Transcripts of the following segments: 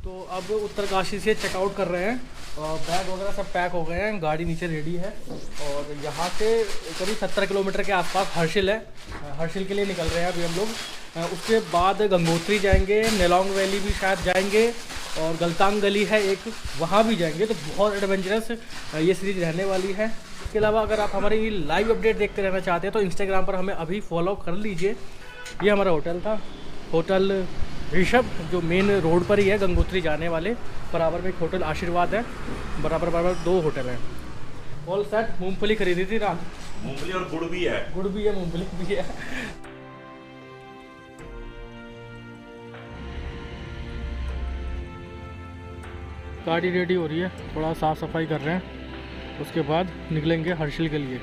तो अब उत्तरकाशी से चेकआउट कर रहे हैं और बैग वगैरह सब पैक हो गए हैं, गाड़ी नीचे रेडी है। और यहाँ से करीब 70 किलोमीटर के आसपास हर्षिल है, हर्षिल के लिए निकल रहे हैं अभी हम लोग। उसके बाद गंगोत्री जाएंगे, नेलोंग वैली भी शायद जाएंगे और गलतांग गली है एक, वहाँ भी जाएंगे। तो बहुत एडवेंचरस ये सीरीज़ रहने वाली है। इसके अलावा अगर आप हमारी लाइव अपडेट देखते रहना चाहते हैं तो इंस्टाग्राम पर हमें अभी फॉलो कर लीजिए। ये हमारा होटल था, होटल ऋषभ, जो मेन रोड पर ही है गंगोत्री जाने वाले। बराबर में एक होटल आशीर्वाद है, बराबर 2 होटल हैं। All set. मूंगफली खरीदी थी रात, मूंगफली और गुड़ भी है, मूंगफली भी है। गाड़ी रेडी हो रही है, थोड़ा साफ सफाई कर रहे हैं, उसके बाद निकलेंगे हर्षिल के लिए।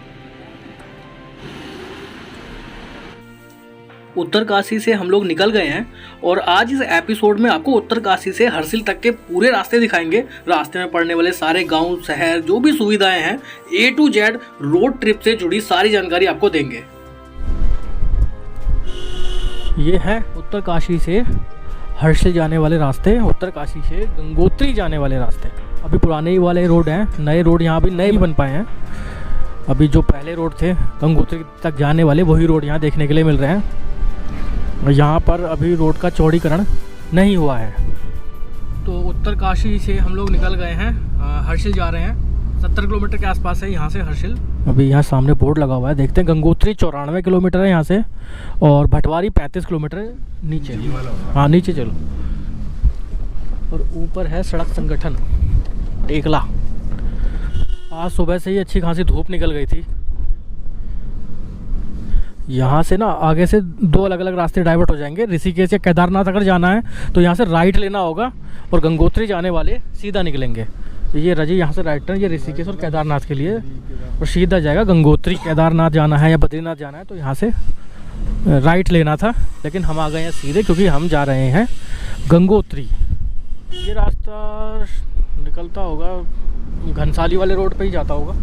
उत्तरकाशी से हम लोग निकल गए हैं और आज इस एपिसोड में आपको उत्तरकाशी से हर्षिल तक के पूरे रास्ते दिखाएंगे। रास्ते में पड़ने वाले सारे गांव, शहर, जो भी सुविधाएं हैं, A to Z road trip से जुड़ी सारी जानकारी आपको देंगे। ये है उत्तरकाशी से हर्षिल जाने वाले रास्ते, उत्तरकाशी से गंगोत्री जाने वाले रास्ते। अभी पुराने ही वाले रोड हैं, नए रोड यहाँ भी नए बन पाए हैं। अभी जो पहले रोड थे गंगोत्री तक जाने वाले, वही रोड यहाँ देखने के लिए मिल रहे हैं। यहाँ पर अभी रोड का चौड़ीकरण नहीं हुआ है। तो उत्तरकाशी से हम लोग निकल गए हैं, हर्षिल जा रहे हैं। 70 किलोमीटर के आसपास है यहाँ से हर्षिल। अभी यहाँ सामने बोर्ड लगा हुआ है, देखते हैं। गंगोत्री 94 किलोमीटर है यहाँ से और भटवारी 35 किलोमीटर नीचे। हाँ नीचे चलो। और ऊपर है सड़क संगठन टेकला। आज सुबह से ही अच्छी खासी धूप निकल गई थी। यहाँ से ना आगे से 2 अलग अलग रास्ते डाइवर्ट हो जाएंगे। ऋषिकेश या केदारनाथ अगर जाना है तो यहाँ से राइट लेना होगा और गंगोत्री जाने वाले सीधा निकलेंगे। ये रजी यहाँ से राइट टर्न, ये ऋषिकेश और केदारनाथ के लिए, और सीधा जाएगा गंगोत्री। केदारनाथ जाना है या बद्रीनाथ जाना है तो यहाँ से राइट लेना था, लेकिन हम आ गए हैं सीधे क्योंकि हम जा रहे हैं गंगोत्री। ये रास्ता निकलता होगा घनसाली वाले रोड पे ही जाता होगा,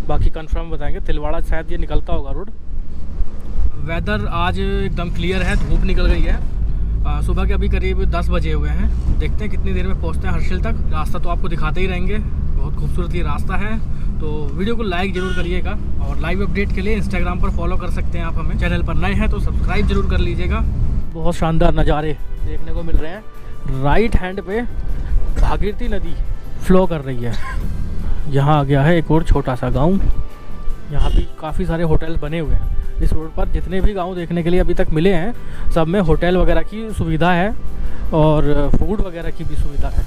बाकी कंफर्म बताएंगे। तिलवाड़ा शायद ये निकलता होगा रोड। वेदर आज एकदम क्लियर है, धूप निकल गई है। सुबह के अभी करीब 10 बजे हुए हैं। देखते हैं कितनी देर में पहुंचते हैं हर्षिल तक। रास्ता तो आपको दिखाते ही रहेंगे, बहुत खूबसूरत ये रास्ता है। तो वीडियो को लाइक ज़रूर करिएगा और लाइव अपडेट के लिए इंस्टाग्राम पर फॉलो कर सकते हैं आप हमें। चैनल पर नए हैं तो सब्सक्राइब जरूर कर लीजिएगा। बहुत शानदार नज़ारे देखने को मिल रहे हैं। राइट हैंड पे भागीरथी नदी फ्लो कर रही है। यहाँ आ गया है एक और छोटा सा गाँव। यहाँ भी काफ़ी सारे होटल बने हुए हैं। इस रोड पर जितने भी गांव देखने के लिए अभी तक मिले हैं, सब में होटल वगैरह की सुविधा है और फूड वगैरह की भी सुविधा है।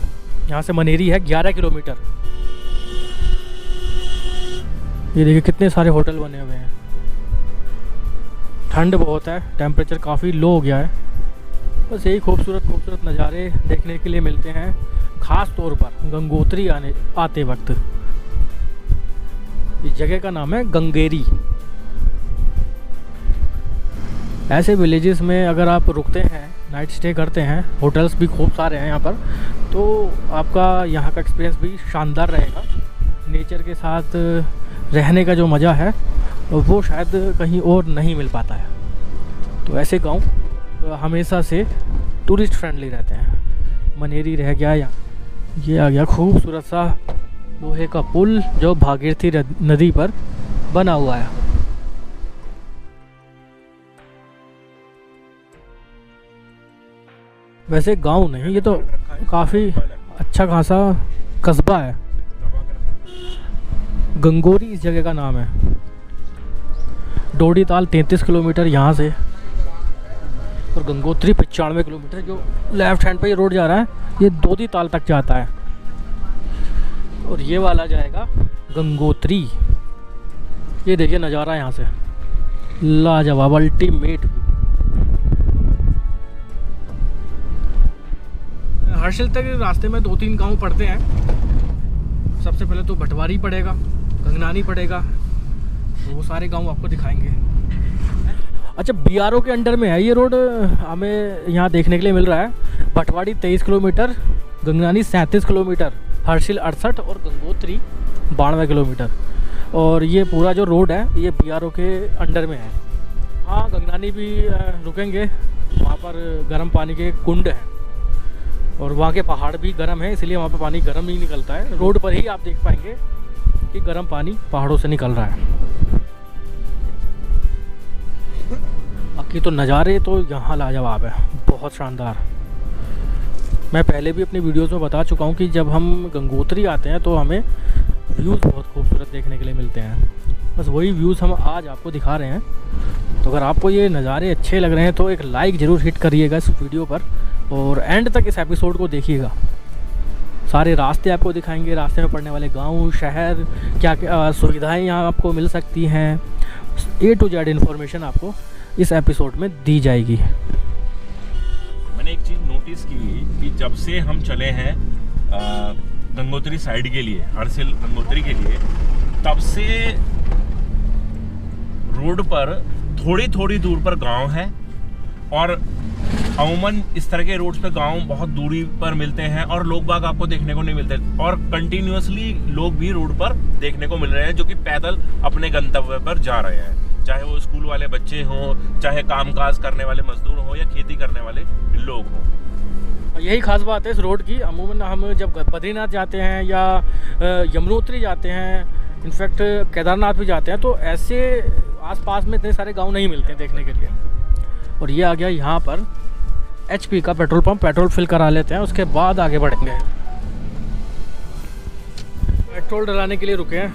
यहाँ से मनेरी है 11 किलोमीटर। ये देखिए कितने सारे होटल बने हुए हैं। ठंड बहुत है, टेम्परेचर काफ़ी लो हो गया है। बस यही खूबसूरत नज़ारे देखने के लिए मिलते हैं, ख़ास तौर पर गंगोत्री आते वक्त। इस जगह का नाम है गंगेरी। ऐसे विलेजेस में अगर आप रुकते हैं, नाइट स्टे करते हैं, होटल्स भी खूब सारे हैं यहाँ पर, तो आपका यहाँ का एक्सपीरियंस भी शानदार रहेगा। नेचर के साथ रहने का जो मज़ा है वो शायद कहीं और नहीं मिल पाता है। तो ऐसे गांव हमेशा से टूरिस्ट फ्रेंडली रहते हैं। मनेरी रह गया, या ये आ गया खूबसूरत सा लोहे का पुल जो भागीरथी नदी पर बना हुआ है। वैसे गांव नहीं, ये तो काफ़ी अच्छा खासा कस्बा है। गंगोरी इस जगह का नाम है। डोडी ताल 33 किलोमीटर यहाँ से और गंगोत्री 95 किलोमीटर। जो लेफ्ट हैंड पे ये रोड जा रहा है ये दोदी ताल तक जाता है और ये वाला जाएगा गंगोत्री। ये देखिए नज़ारा यहाँ से लाजवाब, अल्टीमेट। हर्षिल तक रास्ते में 2-3 गांव पड़ते हैं। सबसे पहले तो भटवारी पड़ेगा, गंगनानी पड़ेगा, तो वो सारे गांव आपको दिखाएंगे। अच्छा, BRO के अंडर में है ये रोड, हमें यहाँ देखने के लिए मिल रहा है। भटवाड़ी 23 किलोमीटर, गंगनानी 37 किलोमीटर, हर्षिल 68 और गंगोत्री 92 किलोमीटर। और ये पूरा जो रोड है ये BRO के अंडर में है। हाँ, गंगनानी भी रुकेंगे, वहाँ पर गर्म पानी के कुंड हैं, और वहाँ के पहाड़ भी गर्म है, इसलिए वहाँ पे पानी गर्म नहीं निकलता है। रोड पर ही आप देख पाएंगे कि गर्म पानी पहाड़ों से निकल रहा है। बाकी तो नज़ारे तो यहाँ लाजवाब है, बहुत शानदार। मैं पहले भी अपनी वीडियोस में बता चुका हूँ कि जब हम गंगोत्री आते हैं तो हमें व्यूज़ बहुत खूबसूरत देखने के लिए मिलते हैं। बस वही व्यूज़ हम आज आपको दिखा रहे हैं। तो अगर आपको ये नज़ारे अच्छे लग रहे हैं तो एक लाइक ज़रूर हिट करिएगा इस वीडियो पर, और एंड तक इस एपिसोड को देखिएगा। सारे रास्ते आपको दिखाएंगे, रास्ते में पड़ने वाले गांव, शहर, क्या क्या सुविधाएं यहाँ आपको मिल सकती हैं। A to Z इन्फॉर्मेशन आपको इस एपिसोड में दी जाएगी। मैंने एक चीज़ नोटिस की कि जब से हम चले हैं गंगोत्री साइड के लिए, हरसिल गंगोत्री के लिए, तब से रोड पर थोड़ी थोड़ी दूर पर गांव है, और अमूमन इस तरह के रोड्स पे गांव बहुत दूरी पर मिलते हैं और लोग बाग आपको देखने को नहीं मिलते, और कंटिन्यूअसली लोग भी रोड पर देखने को मिल रहे हैं जो कि पैदल अपने गंतव्य पर जा रहे हैं, चाहे वो स्कूल वाले बच्चे हों, चाहे कामकाज करने वाले मजदूर हों, या खेती करने वाले लोग हों। यही खास बात है इस रोड की। अमूमन हम जब बद्रीनाथ जाते हैं या यमुनोत्री जाते हैं, इनफैक्ट केदारनाथ भी जाते हैं, तो ऐसे आसपास में इतने सारे गांव नहीं मिलते हैं देखने के लिए। और ये आ गया यहाँ पर HP का पेट्रोल पंप, पेट्रोल फिल करा लेते हैं, उसके बाद आगे बढ़ेंगे। पेट्रोल डलाने के लिए रुके हैं,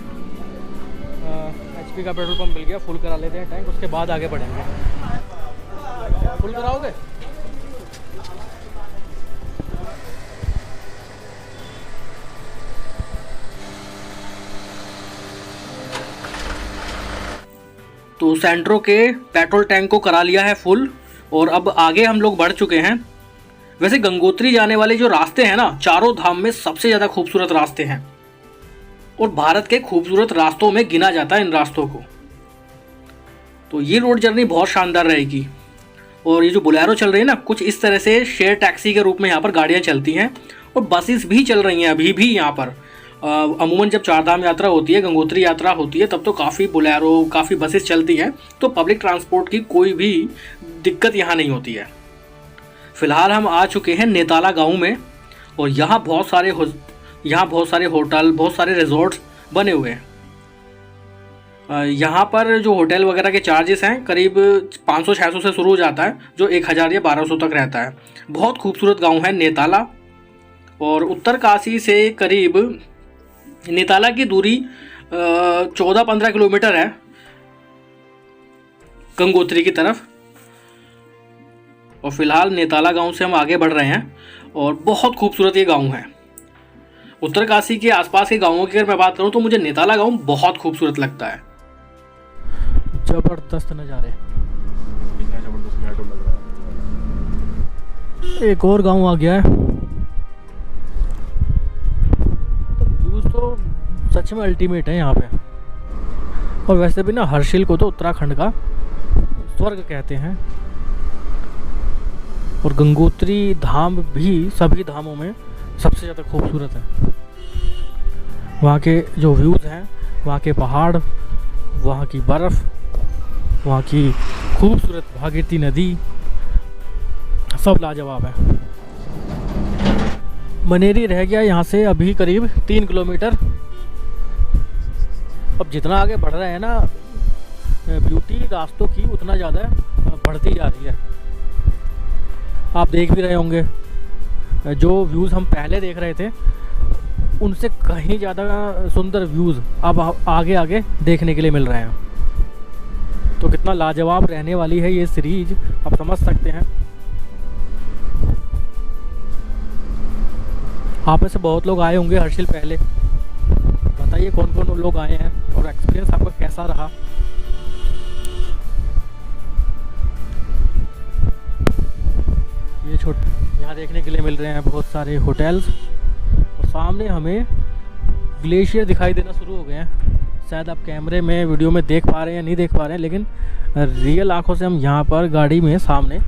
HP का पेट्रोल पंप मिल गया, फुल करा लेते हैं टैंक, उसके बाद आगे बढ़ेंगे। फुल कराओगे? तो सेंट्रो के पेट्रोल टैंक को करा लिया है फुल, और अब आगे हम लोग बढ़ चुके हैं। वैसे गंगोत्री जाने वाले जो रास्ते हैं ना, चारों धाम में सबसे ज़्यादा खूबसूरत रास्ते हैं, और भारत के खूबसूरत रास्तों में गिना जाता है इन रास्तों को। तो ये रोड जर्नी बहुत शानदार रहेगी। और ये जो बोलेरो चल रही है ना, कुछ इस तरह से शेयर टैक्सी के रूप में यहाँ पर गाड़ियाँ चलती हैं, और बसेस भी चल रही हैं अभी भी यहाँ पर। अमूमन जब चारधाम यात्रा होती है, गंगोत्री यात्रा होती है, तब तो काफ़ी बोलेरो, काफ़ी बसेस चलती हैं, तो पब्लिक ट्रांसपोर्ट की कोई भी दिक्कत यहाँ नहीं होती है। फ़िलहाल हम आ चुके हैं नेताला गांव में, और यहाँ बहुत सारे होटल, बहुत सारे रिजॉर्ट्स बने हुए हैं। यहाँ पर जो होटल वगैरह के चार्जेस हैं करीब 500-600 से शुरू हो जाता है, जो 1000 या 1200 तक रहता है। बहुत खूबसूरत गांव है नेताला, और उत्तरकाशी से करीब नेताला की दूरी 14-15 किलोमीटर है गंगोत्री की तरफ। और फिलहाल नेताला गांव से हम आगे बढ़ रहे हैं, और बहुत खूबसूरत ये गांव है। उत्तरकाशी के आसपास के गांवों की अगर मैं बात करूं तो मुझे नेताला गांव बहुत खूबसूरत लगता है। जबरदस्त नज़ारे, कितना जबरदस्त मेट्रो लग रहा है। एक और गांव आ गया है। व्यूज़ तो सच में अल्टीमेट है यहाँ पे। और वैसे भी ना, हर्षिल को तो उत्तराखंड का स्वर्ग कहते हैं, और गंगोत्री धाम भी सभी धामों में सबसे ज़्यादा खूबसूरत है। वहाँ के जो व्यूज़ हैं, वहाँ के पहाड़, वहाँ की बर्फ़, वहाँ की खूबसूरत भागीरथी नदी, सब लाजवाब है। मनेरी रह गया यहाँ से अभी करीब 3 किलोमीटर। अब जितना आगे बढ़ रहे हैं ना, ब्यूटी रास्तों की उतना ज़्यादा बढ़ती जा रही है। आप देख भी रहे होंगे, जो व्यूज़ हम पहले देख रहे थे उनसे कहीं ज़्यादा सुंदर व्यूज़ अब आगे आगे देखने के लिए मिल रहे हैं। तो कितना लाजवाब रहने वाली है ये सीरीज, आप समझ सकते हैं। आप में से बहुत लोग आए होंगे हर्षिल पहले, बताइए कौन कौन लोग आए हैं और एक्सपीरियंस आपका कैसा रहा। ये यहाँ देखने के लिए मिल रहे हैं बहुत सारे होटल्स, और सामने हमें ग्लेशियर दिखाई देना शुरू हो गए हैं। शायद आप कैमरे में, वीडियो में देख पा रहे हैं या नहीं देख पा रहे हैं, लेकिन रियल आंखों से हम यहाँ पर गाड़ी में सामने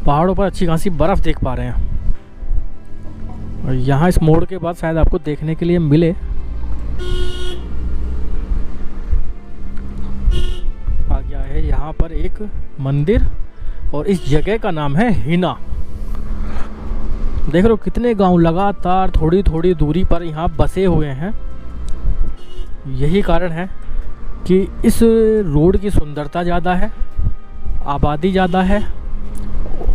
पहाड़ों पर अच्छी खासी बर्फ़ देख पा रहे हैं। और यहाँ इस मोड़ के बाद शायद आपको देखने के लिए मिले। आ गया है यहाँ पर एक मंदिर, और इस जगह का नाम है हिना। देख रहे हो कितने गांव लगातार थोड़ी थोड़ी दूरी पर यहाँ बसे हुए हैं। यही कारण है कि इस रोड की सुंदरता ज़्यादा है, आबादी ज़्यादा है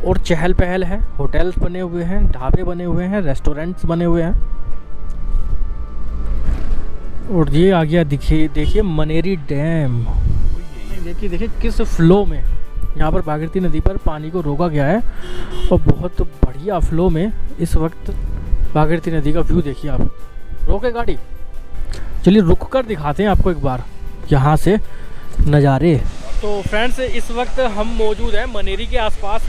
और चहल पहल है। होटल्स बने हुए हैं, ढाबे बने हुए हैं, रेस्टोरेंट्स बने हुए हैं। और ये आ गया देखिए मनेरी डैम। देखिए किस फ्लो में यहाँ पर भागीरथी नदी पर पानी को रोका गया है और बहुत बढ़िया फ्लो में इस वक्त भागीरथी नदी का व्यू देखिए आप। रोके गाड़ी, चलिए रुक कर दिखाते हैं आपको एक बार यहाँ से नज़ारे। तो फ्रेंड्स इस वक्त हम मौजूद हैं मनेरी के आसपास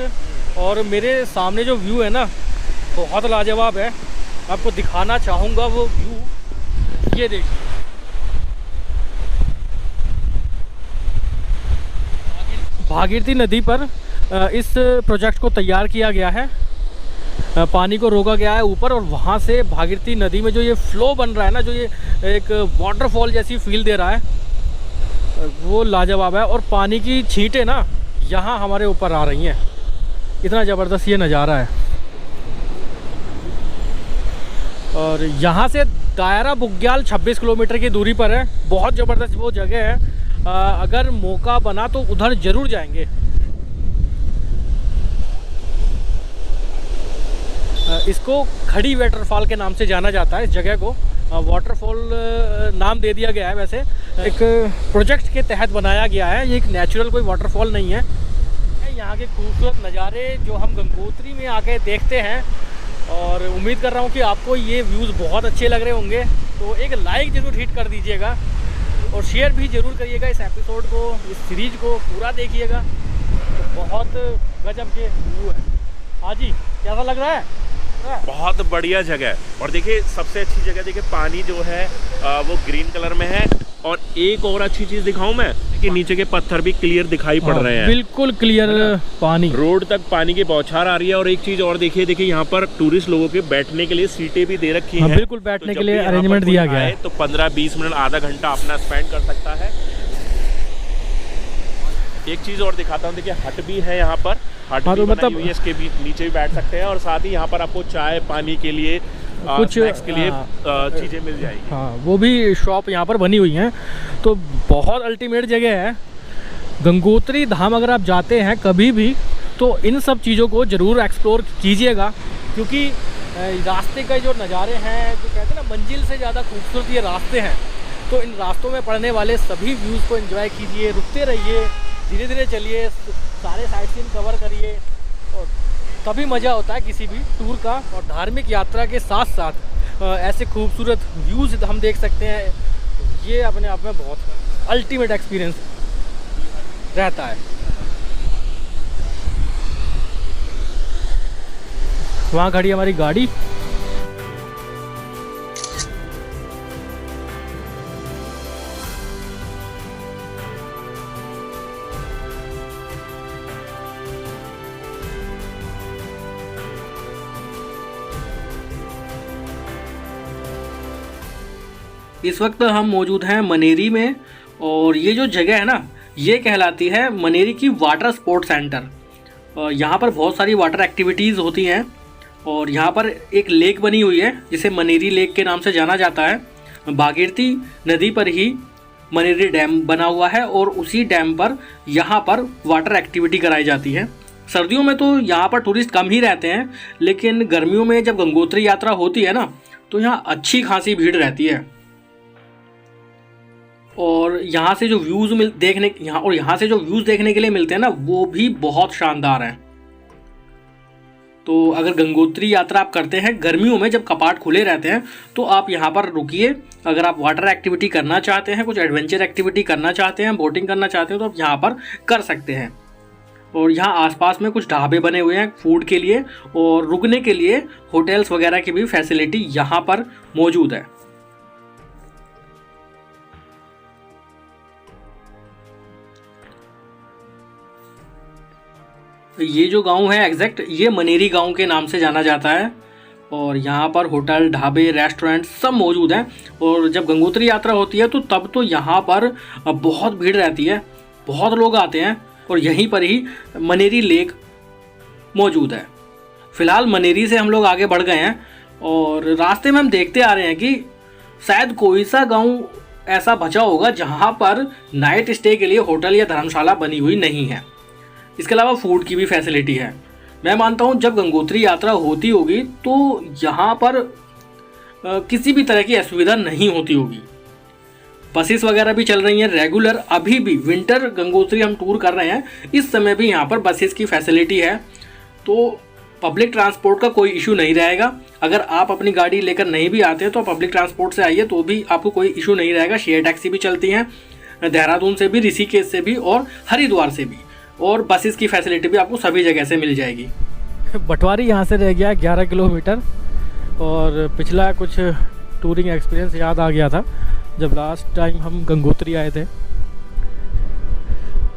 और मेरे सामने जो व्यू है ना बहुत लाजवाब है। आपको दिखाना चाहूँगा वो व्यू, ये देखिए। भागीरथी नदी पर इस प्रोजेक्ट को तैयार किया गया है, पानी को रोका गया है ऊपर और वहाँ से भागीरथी नदी में जो ये फ्लो बन रहा है ना, जो ये एक वाटरफॉल जैसी फील दे रहा है, वो लाजवाब है। और पानी की छींटें ना यहाँ हमारे ऊपर आ रही हैं, इतना ज़बरदस्त ये नज़ारा है। और यहाँ से दायरा बुग्याल 26 किलोमीटर की दूरी पर है। बहुत ज़बरदस्त वो जगह है, अगर मौका बना तो उधर ज़रूर जाएंगे। इसको खड़ी वाटरफॉल के नाम से जाना जाता है। इस जगह को वाटरफॉल नाम दे दिया गया है। वैसे एक प्रोजेक्ट के तहत बनाया गया है, ये एक नेचुरल कोई वाटरफॉल नहीं है। यहाँ के खूबसूरत नज़ारे जो हम गंगोत्री में आके देखते हैं और उम्मीद कर रहा हूँ कि आपको ये व्यूज़ बहुत अच्छे लग रहे होंगे। तो एक लाइक ज़रूर हिट कर दीजिएगा और शेयर भी ज़रूर करिएगा इस एपिसोड को, इस सीरीज़ को पूरा देखिएगा। तो बहुत गजब के व्यू है। हाँ जी, कैसा लग रहा है? बहुत बढ़िया जगह है। और देखिए सबसे अच्छी जगह देखिए, पानी जो है वो ग्रीन कलर में है। और एक और अच्छी चीज दिखाऊं मैं कि नीचे के पत्थर भी क्लियर दिखाई पड़ रहे हैं, बिल्कुल क्लियर पानी, रोड तक पानी की बौछार आ रही है। और एक चीज और देखिए यहाँ पर टूरिस्ट लोगों के बैठने के लिए सीटें भी दे रखी हैं। बिल्कुल बैठने के लिए अरेंजमेंट दिया गया है। तो 15-20 मिनट आधा घंटा अपना स्पेंड कर सकता है। एक चीज और दिखाता हूँ, देखिए हट भी है यहाँ पर, हट भी मतलब इसके नीचे भी बैठ सकते हैं। और साथ ही यहाँ पर आपको चाय पानी के लिए कुछ के लिए चीज़ें मिल जाएगी। हाँ, वो भी शॉप यहाँ पर बनी हुई हैं। तो बहुत अल्टीमेट जगह है गंगोत्री धाम। अगर आप जाते हैं कभी भी तो इन सब चीज़ों को ज़रूर एक्सप्लोर कीजिएगा, क्योंकि रास्ते का जो नज़ारे हैं, जो कहते हैं ना मंजिल से ज़्यादा खूबसूरत ये रास्ते हैं। तो इन रास्तों में पड़ने वाले सभी व्यूज़ को एंजॉय कीजिए, रुकते रहिए, धीरे धीरे चलिए, सारे साइट सीन कवर करिए और तभी मज़ा होता है किसी भी टूर का। और धार्मिक यात्रा के साथ साथ ऐसे खूबसूरत व्यूज़ हम देख सकते हैं। ये अपने आप में बहुत अल्टीमेट एक्सपीरियंस रहता है। वहाँ खड़ी हमारी गाड़ी। इस वक्त हम मौजूद हैं मनेरी में और ये जो जगह है ना, ये कहलाती है मनेरी की वाटर स्पोर्ट्स सेंटर। यहाँ पर बहुत सारी वाटर एक्टिविटीज़ होती हैं और यहाँ पर एक लेक बनी हुई है जिसे मनेरी लेक के नाम से जाना जाता है। भागीरथी नदी पर ही मनेरी डैम बना हुआ है और उसी डैम पर यहाँ पर वाटर एक्टिविटी कराई जाती है। सर्दियों में तो यहाँ पर टूरिस्ट कम ही रहते हैं, लेकिन गर्मियों में जब गंगोत्री यात्रा होती है ना, तो यहाँ अच्छी खासी भीड़ रहती है। और यहाँ से जो व्यूज़ यहाँ से जो व्यूज़ देखने के लिए मिलते हैं ना, वो भी बहुत शानदार हैं। तो अगर गंगोत्री यात्रा आप करते हैं गर्मियों में जब कपाट खुले रहते हैं, तो आप यहाँ पर रुकिए। अगर आप वाटर एक्टिविटी करना चाहते हैं, कुछ एडवेंचर एक्टिविटी करना चाहते हैं, बोटिंग करना चाहते हैं, तो आप यहाँ पर कर सकते हैं। और यहाँ आसपास में कुछ ढाबे बने हुए हैं फूड के लिए, और रुकने के लिए होटल्स वगैरह की भी फैसिलिटी यहाँ पर मौजूद है। ये जो गांव है एग्जैक्ट, ये मनेरी गांव के नाम से जाना जाता है। और यहाँ पर होटल, ढाबे, रेस्टोरेंट सब मौजूद हैं। और जब गंगोत्री यात्रा होती है तो तब तो यहाँ पर बहुत भीड़ रहती है, बहुत लोग आते हैं। और यहीं पर ही मनेरी लेक मौजूद है। फिलहाल मनेरी से हम लोग आगे बढ़ गए हैं और रास्ते में हम देखते आ रहे हैं कि शायद कोई सा गांव ऐसा बचा होगा जहां पर नाइट स्टे के लिए होटल या धर्मशाला बनी हुई नहीं है। इसके अलावा फूड की भी फैसिलिटी है। मैं मानता हूं जब गंगोत्री यात्रा होती होगी तो यहाँ पर किसी भी तरह की असुविधा नहीं होती होगी। बसेस वगैरह भी चल रही हैं रेगुलर। अभी भी विंटर गंगोत्री हम टूर कर रहे हैं, इस समय भी यहाँ पर बसेस की फैसिलिटी है, तो पब्लिक ट्रांसपोर्ट का कोई इशू नहीं रहेगा। अगर आप अपनी गाड़ी लेकर नहीं भी आते हैं तो पब्लिक ट्रांसपोर्ट से आइए तो भी आपको कोई इशू नहीं रहेगा। शेयर टैक्सी भी चलती हैं देहरादून से भी, ऋषिकेश से भी और हरिद्वार से भी, और बसेस की फैसिलिटी भी आपको सभी जगह से मिल जाएगी। बटवारी यहाँ से रह गया 11 किलोमीटर और पिछला कुछ टूरिंग एक्सपीरियंस याद आ गया था जब लास्ट टाइम हम गंगोत्री आए थे।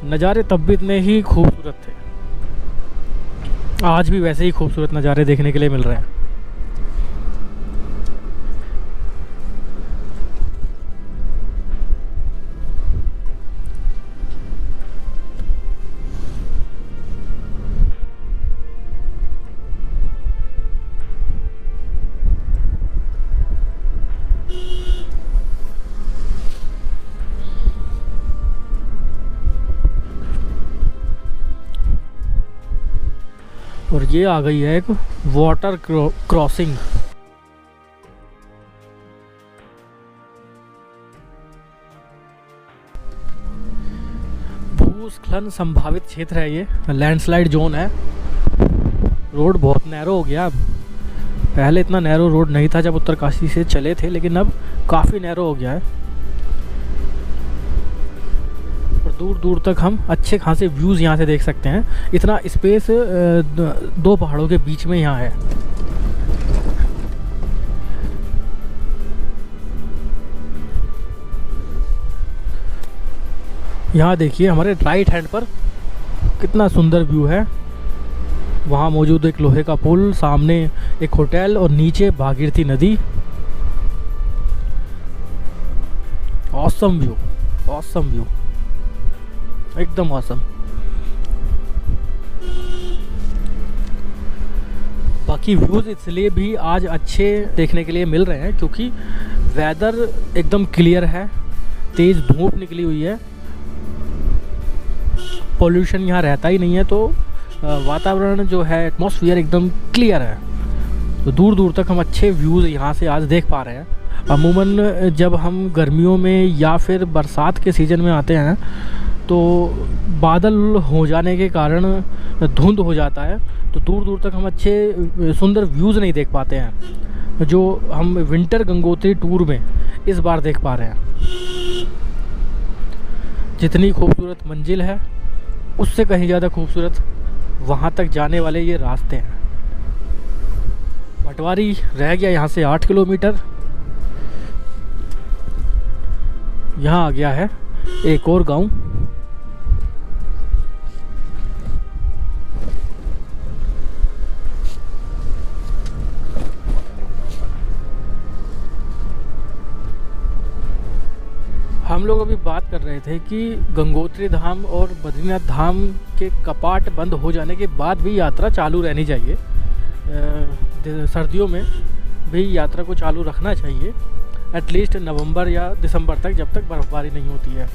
नज़ारे तब भी इतने ही खूबसूरत थे, आज भी वैसे ही खूबसूरत नज़ारे देखने के लिए मिल रहे हैं। और ये आ गई है एक वाटर क्रॉसिंग। भूस्खलन संभावित क्षेत्र है, ये लैंडस्लाइड जोन है। रोड बहुत नैरो हो गया अब, पहले इतना नैरो रोड नहीं था जब उत्तरकाशी से चले थे, लेकिन अब काफ़ी नैरो हो गया है और दूर दूर तक हम अच्छे खासे व्यूज़ यहाँ से देख सकते हैं। इतना स्पेस दो पहाड़ों के बीच में यहाँ है। यहाँ देखिए हमारे राइट हैंड पर कितना सुंदर व्यू है। वहाँ मौजूद एक लोहे का पुल, सामने एक होटल और नीचे भागीरथी नदी। ऑसम व्यू, ऑसम व्यू, एकदम ऑसम। बाकी व्यूज़ इसलिए भी आज अच्छे देखने के लिए मिल रहे हैं क्योंकि वेदर एकदम क्लियर है, तेज़ धूप निकली हुई है, पोल्यूशन यहाँ रहता ही नहीं है, तो वातावरण जो है एटमॉस्फेयर एकदम क्लियर है, तो दूर दूर तक हम अच्छे व्यूज़ यहाँ से आज देख पा रहे हैं। अमूमन जब हम गर्मियों में या फिर बरसात के सीज़न में आते हैं तो बादल हो जाने के कारण धुंध हो जाता है, तो दूर दूर तक हम अच्छे सुंदर व्यूज़ नहीं देख पाते हैं जो हम विंटर गंगोत्री टूर में इस बार देख पा रहे हैं। जितनी खूबसूरत मंजिल है उससे कहीं ज़्यादा खूबसूरत वहाँ तक जाने वाले ये रास्ते हैं। पटवारी रह गया यहाँ से 8 किलोमीटर। यहाँ आ गया है एक और गांव। हम लोग अभी बात कर रहे थे कि गंगोत्री धाम और बद्रीनाथ धाम के कपाट बंद हो जाने के बाद भी यात्रा चालू रहनी चाहिए। सर्दियों में भी यात्रा को चालू रखना चाहिए, एटलीस्ट नवंबर या दिसंबर तक, जब तक बर्फ़बारी नहीं होती है,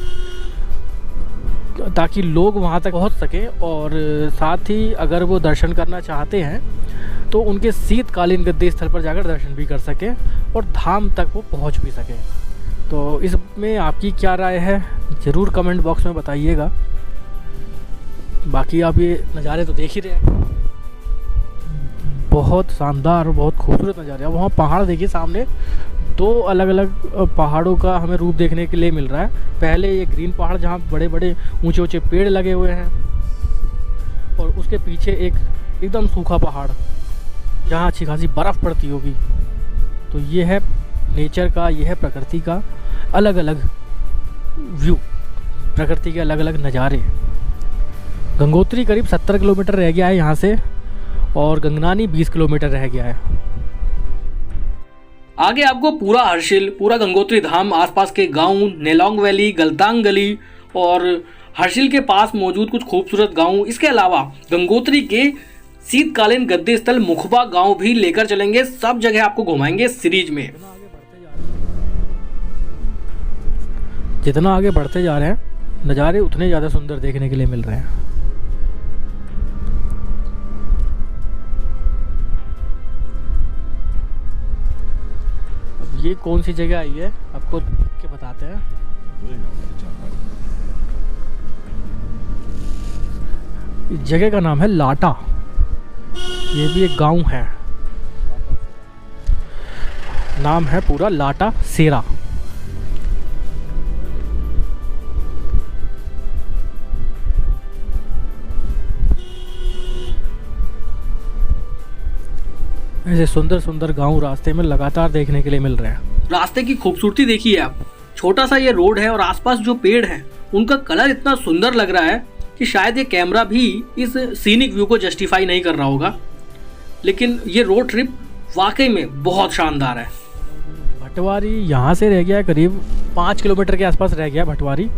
ताकि लोग वहाँ तक पहुँच सकें और साथ ही अगर वो दर्शन करना चाहते हैं तो उनके शीतकालीन गद्दी स्थल पर जाकर दर्शन भी कर सकें और धाम तक वो पहुँच भी सकें। तो इसमें आपकी क्या राय है ज़रूर कमेंट बॉक्स में बताइएगा। बाकी आप ये नज़ारे तो देख ही रहे हैं, बहुत शानदार और बहुत खूबसूरत नज़ारे हैं। वहाँ पहाड़ देखिए, सामने 2 अलग अलग पहाड़ों का हमें रूप देखने के लिए मिल रहा है। पहले ये ग्रीन पहाड़ जहाँ बड़े बड़े ऊंचे ऊंचे पेड़ लगे हुए हैं और उसके पीछे एक एकदम सूखा पहाड़ जहाँ अच्छी खासी बर्फ़ पड़ती होगी। तो ये है नेचर का, ये है प्रकृति का अलग अलग व्यू, प्रकृति के अलग अलग नज़ारे। गंगोत्री करीब 70 किलोमीटर रह गया है यहाँ से और गंगनानी 20 किलोमीटर रह गया है। आगे आपको पूरा हर्षिल, पूरा गंगोत्री धाम, आसपास के गांव, नेलोंग वैली, गलतांग गली और हर्षिल के पास मौजूद कुछ खूबसूरत गांव, इसके अलावा गंगोत्री के शीतकालीन गद्दी स्थल मुखबा गांव भी लेकर चलेंगे, सब जगह आपको घुमाएंगे सीरीज में। जितना आगे बढ़ते जा रहे हैं नज़ारे उतने ज़्यादा सुंदर देखने के लिए मिल रहे हैं। अब ये कौन सी जगह आई है आपको देख के बताते हैं। इस जगह का नाम है लाटा। ये भी एक गांव है, नाम है पूरा लाटा सेरा। ऐसे सुंदर सुंदर गांव रास्ते में लगातार देखने के लिए मिल रहे हैं। रास्ते की खूबसूरती देखिए आप, छोटा सा ये रोड है और आसपास जो पेड़ हैं उनका कलर इतना सुंदर लग रहा है कि शायद ये कैमरा भी इस सीनिक व्यू को जस्टिफाई नहीं कर रहा होगा, लेकिन ये रोड ट्रिप वाकई में बहुत शानदार है। भटवारी यहाँ से रह गया है करीब 5 किलोमीटर के आसपास रह गया भटवारी,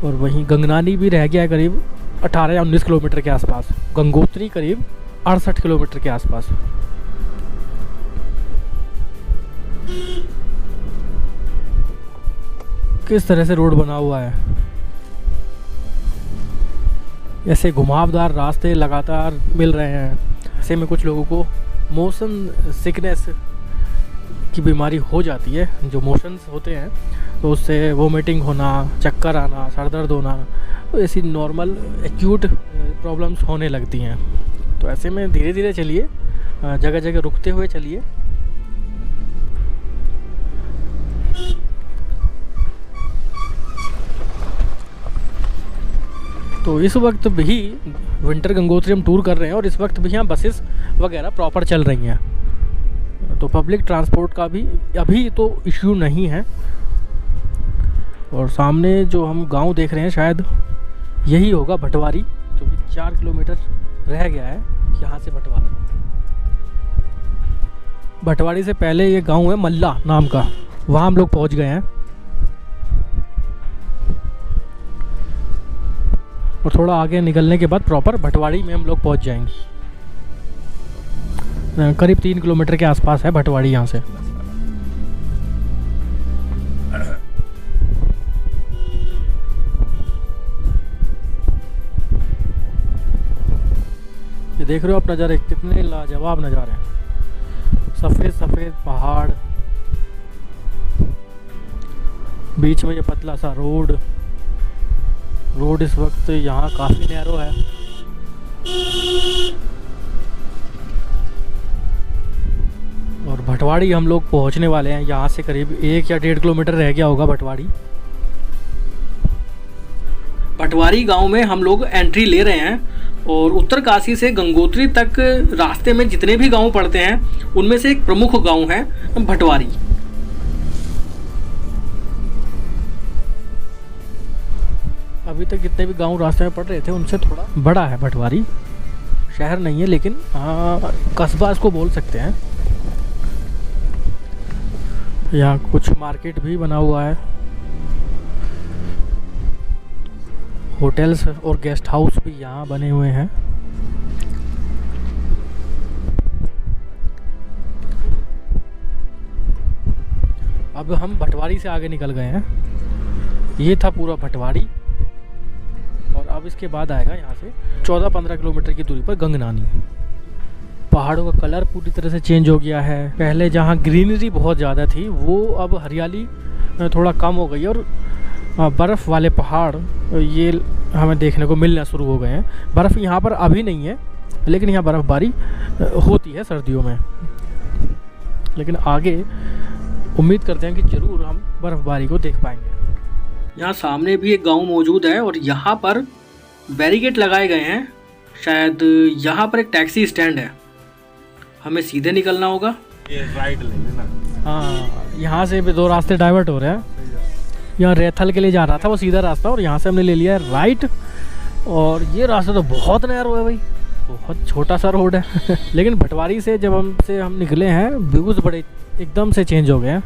और वहीं गंगनानी भी रह गया है करीब 18 या 19 किलोमीटर के आसपास। गंगोत्री करीब 68 किलोमीटर के आसपास। किस तरह से रोड बना हुआ है, ऐसे घुमावदार रास्ते लगातार मिल रहे हैं। ऐसे में कुछ लोगों को मोशन सिकनेस की बीमारी हो जाती है, जो मोशंस होते हैं तो उससे वोमिटिंग होना, चक्कर आना, सर दर्द होना, तो ऐसी नॉर्मल एक्यूट प्रॉब्लम्स होने लगती हैं। तो ऐसे में धीरे धीरे चलिए, जगह जगह रुकते हुए चलिए। तो इस वक्त भी विंटर गंगोत्री हम टूर कर रहे हैं और इस वक्त भी यहाँ बसेस वगैरह प्रॉपर चल रही हैं, तो पब्लिक ट्रांसपोर्ट का भी अभी तो इश्यू नहीं है। और सामने जो हम गांव देख रहे हैं शायद यही होगा भटवारी, क्योंकि 4 किलोमीटर रह गया है यहाँ से भटवारी। भटवारी से पहले ये गांव है मल्ला नाम का, वहाँ हम लोग पहुँच गए हैं। और थोड़ा आगे निकलने के बाद प्रॉपर भटवाड़ी में हम लोग पहुंच जाएंगे। करीब 3 किलोमीटर के आसपास है भटवाड़ी यहाँ से। ये देख रहे हो आप नज़ारे, कितने लाजवाब नज़ारे हैं। सफ़ेद सफ़ेद पहाड़, बीच में ये पतला सा रोड इस वक्त यहाँ काफ़ी नैरो है। और भटवाड़ी हम लोग पहुँचने वाले हैं, यहाँ से करीब 1 या 1.5 किलोमीटर रह गया होगा भटवाड़ी। भटवारी गांव में हम लोग एंट्री ले रहे हैं और उत्तरकाशी से गंगोत्री तक रास्ते में जितने भी गांव पड़ते हैं उनमें से एक प्रमुख गांव है भटवारी। अभी तक जितने भी गांव रास्ते में पड़ रहे थे उनसे थोड़ा बड़ा है भटवारी। शहर नहीं है लेकिन कस्बा इसको बोल सकते हैं। यहाँ कुछ मार्केट भी बना हुआ है, होटल्स और गेस्ट हाउस भी यहाँ बने हुए हैं। अब हम भटवारी से आगे निकल गए हैं। ये था पूरा भटवारी और अब इसके बाद आएगा यहाँ से 14-15 किलोमीटर की दूरी पर गंगनानी। पहाड़ों का कलर पूरी तरह से चेंज हो गया है। पहले जहाँ ग्रीनरी बहुत ज़्यादा थी वो अब हरियाली थोड़ा कम हो गई और बर्फ़ वाले पहाड़ ये हमें देखने को मिलना शुरू हो गए हैं। बर्फ़ यहाँ पर अभी नहीं है लेकिन यहाँ बर्फ़बारी होती है सर्दियों में, लेकिन आगे उम्मीद करते हैं कि ज़रूर हम बर्फ़बारी को देख पाएंगे। यहाँ सामने भी एक गांव मौजूद है और यहाँ पर बैरिकेड लगाए गए हैं। शायद यहाँ पर एक टैक्सी स्टैंड है, हमें सीधे निकलना होगा। ये राइट ले लेना। हाँ, यहाँ से भी 2 रास्ते डाइवर्ट हो रहे हैं। यहाँ रेथल के लिए जा रहा था वो सीधा रास्ता और यहाँ से हमने ले लिया है राइट। और ये रास्ता तो बहुत नैरो है भाई, बहुत छोटा सा रोड है लेकिन भटवारी से जब हम निकले हैं व्यूज़ बड़े एकदम से चेंज हो गए हैं।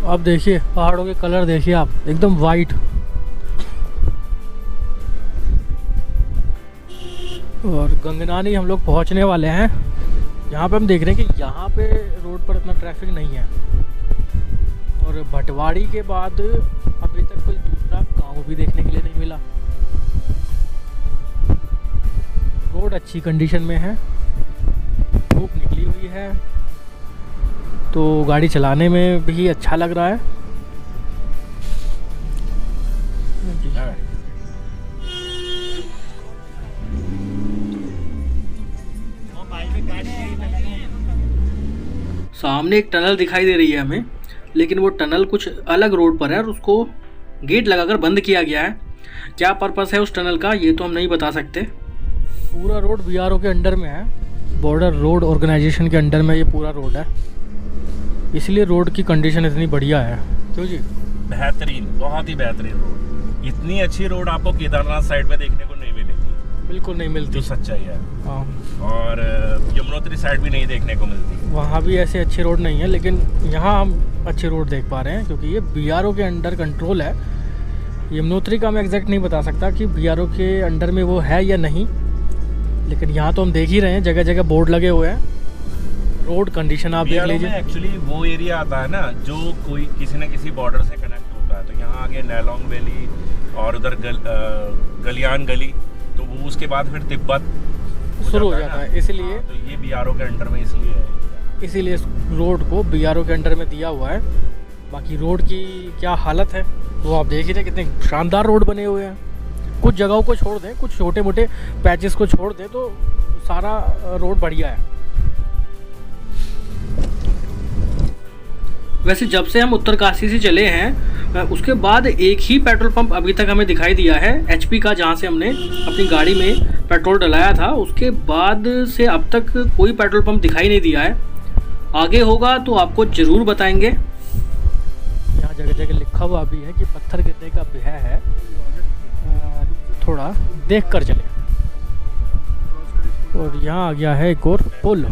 अब देखिए पहाड़ों के कलर देखिए आप, एकदम वाइट। और गंगनानी हम लोग पहुंचने वाले हैं। यहाँ पे हम देख रहे हैं कि यहाँ पे रोड पर इतना ट्रैफिक नहीं है। और भटवाड़ी के बाद अभी तक कोई दूसरा गांव भी देखने के लिए नहीं मिला। रोड अच्छी कंडीशन में है, धूप निकली हुई है, तो गाड़ी चलाने में भी अच्छा लग रहा है। सामने एक टनल दिखाई दे रही है हमें, लेकिन वो टनल कुछ अलग रोड पर है और उसको गेट लगाकर बंद किया गया है। क्या पर्पस है उस टनल का ये तो हम नहीं बता सकते। पूरा रोड बीआरओ के अंडर में है, बॉर्डर रोड ऑर्गेनाइजेशन के अंडर में ये पूरा रोड है, इसलिए रोड की कंडीशन इतनी बढ़िया है। क्यों जी? बेहतरीन, बहुत ही बेहतरीन रोड। इतनी अच्छी रोड आपको केदारनाथ साइड में देखने को नहीं मिलेगी, बिल्कुल नहीं मिलती, जो सच्चाई है। हाँ, और यमुनोत्री साइड भी नहीं देखने को मिलती। वहाँ भी ऐसे अच्छे रोड नहीं है, लेकिन यहाँ हम अच्छे रोड देख पा रहे हैं क्योंकि ये बीआरओ के अंडर कंट्रोल है। यमुनोत्री का मैं एग्जैक्ट नहीं बता सकता कि बीआरओ के अंडर में वो है या नहीं, लेकिन यहाँ तो हम देख ही रहे हैं, जगह जगह बोर्ड लगे हुए हैं। रोड कंडीशन आप देख लीजिए। एक्चुअली वो एरिया आता है ना जो कोई किसी न किसी बॉर्डर से कनेक्ट होता है, तो यहाँ आगे नैलोंग वैली और उधर गलियान गली, तो वो उसके बाद फिर तिब्बत शुरू हो जाता है, इसलिए तो ये बीआरओ के अंडर में इसीलिए इस रोड को बीआरओ के अंडर में दिया हुआ है। बाकी रोड की क्या हालत है वो आप देख ही रहे, कितने शानदार रोड बने हुए हैं। कुछ जगहों को छोड़ दें, कुछ छोटे मोटे पैचेस को छोड़ दें तो सारा रोड बढ़िया है। वैसे जब से हम उत्तरकाशी से चले हैं उसके बाद एक ही पेट्रोल पंप अभी तक हमें दिखाई दिया है, एचपी का, जहाँ से हमने अपनी गाड़ी में पेट्रोल डलाया था। उसके बाद से अब तक कोई पेट्रोल पंप दिखाई नहीं दिया है। आगे होगा तो आपको ज़रूर बताएंगे। यहाँ जगह जगह लिखा हुआ भी है कि पत्थर गिरने का भय है, थोड़ा देख कर चले। और यहाँ आ गया है एक और पुल।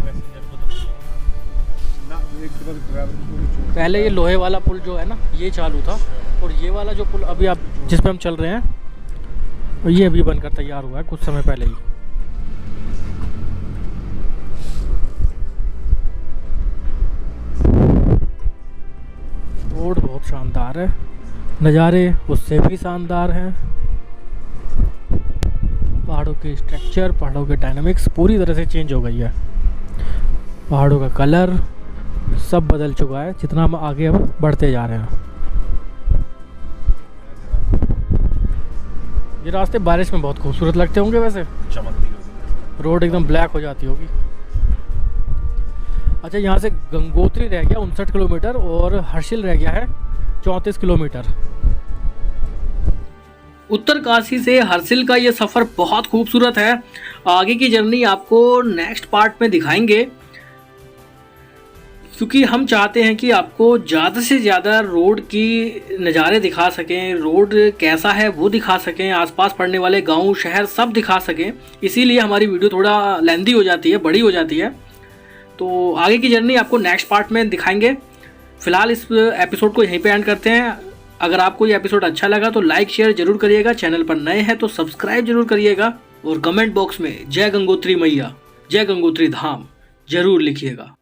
पहले ये लोहे वाला पुल जो है ना ये चालू था, और ये वाला जो पुल अभी आप जिस पे हम चल रहे हैं ये अभी बनकर तैयार हुआ है कुछ समय पहले ही। रोड बहुत शानदार है, नज़ारे उससे भी शानदार हैं। पहाड़ों के स्ट्रक्चर, पहाड़ों के डायनामिक्स पूरी तरह से चेंज हो गई है। पहाड़ों का कलर सब बदल चुका है जितना हम आगे अब बढ़ते जा रहे हैं। ये रास्ते बारिश में बहुत खूबसूरत लगते होंगे, वैसे चमकती होगी, रोड एकदम ब्लैक हो जाती होगी। अच्छा, यहाँ से गंगोत्री रह गया 59 किलोमीटर और हर्षिल रह गया है 34 किलोमीटर। उत्तरकाशी से हर्षिल का ये सफ़र बहुत खूबसूरत है। आगे की जर्नी आपको नेक्स्ट पार्ट में दिखाएंगे, क्योंकि हम चाहते हैं कि आपको ज़्यादा से ज़्यादा रोड की नज़ारे दिखा सकें, रोड कैसा है वो दिखा सकें, आसपास पड़ने वाले गांव शहर सब दिखा सकें। इसीलिए हमारी वीडियो थोड़ा लेंदी हो जाती है, बड़ी हो जाती है। तो आगे की जर्नी आपको नेक्स्ट पार्ट में दिखाएंगे। फ़िलहाल इस एपिसोड को यहीं पे एंड करते हैं। अगर आपको ये एपिसोड अच्छा लगा तो लाइक शेयर ज़रूर करिएगा, चैनल पर नए हैं तो सब्सक्राइब जरूर करिएगा, और कमेंट बॉक्स में जय गंगोत्री मैया, जय गंगोत्री धाम ज़रूर लिखिएगा।